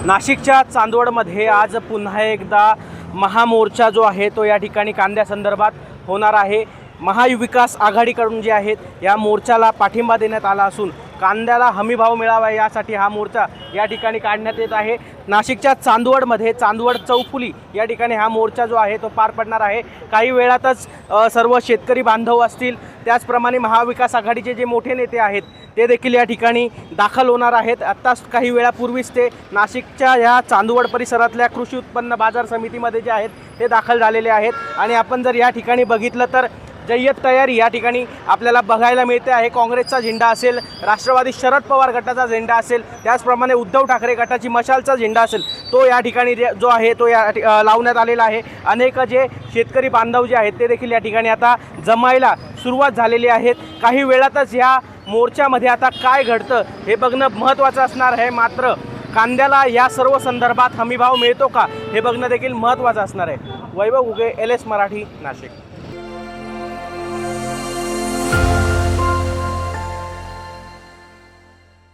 नाशिकच्या चांदवडमध्ये आज पुन्हा एकदा महामोर्चा जो आहे तो या ठिकाणी कांद्यासंदर्भात होणार आहे। महाविकास आघाडीकडून जे आहेत या मोर्चाला पाठिंबा देण्यात आला असून कांद्याला हमीभाव मिळावा यासाठी हा मोर्चा या ठिकाणी काढण्यात येत आहे। नाशिकच्या चांदवडमध्ये चांदवड चौफुली या ठिकाणी हा मोर्चा जो आहे तो पार पडणार आहे। काही वेळातच सर्व शेतकरी बांधव असतील, त्याचप्रमाणे महाविकास आघाडीचे जे मोठे नेते आहेत ते देखील या ठिकाणी दाखल होणार आहेत। आत्ताच काही वेळापूर्वीच ते नाशिकच्या या चांदवड परिसरातल्या कृषी उत्पन्न बाजार समितीमध्ये जे आहेत ते दाखल झालेले आहेत। आणि आपण जर या ठिकाणी बघितलं तर जय्यत तयारी या ठिकाणी आपल्याला बघायला मिळते आहे। काँग्रेसचा झेंडा असेल, राष्ट्रवादी शरद पवार गटाचा झेंडा असेल, त्याचप्रमाणे उद्धव ठाकरे गटाची मशालचा झेंडा असेल, तो या ठिकाणी जो आहे तो लावण्यात आलेला आहे। अनेक जे शेतकरी बांधव जे आहेत ते देखील या ठिकाणी आता जमायला सुरुवात झालेली आहेत। काही वेळातच या मोर्चामध्ये आता काय घडतं हे बघणं महत्त्वाचं असणार आहे। मात्र कांद्याला या सर्व संदर्भात हमीभाव मिळतो का हे बघणं देखील महत्त्वाचं असणार आहे। वैभव उगे, LS मराठी, नाशिक।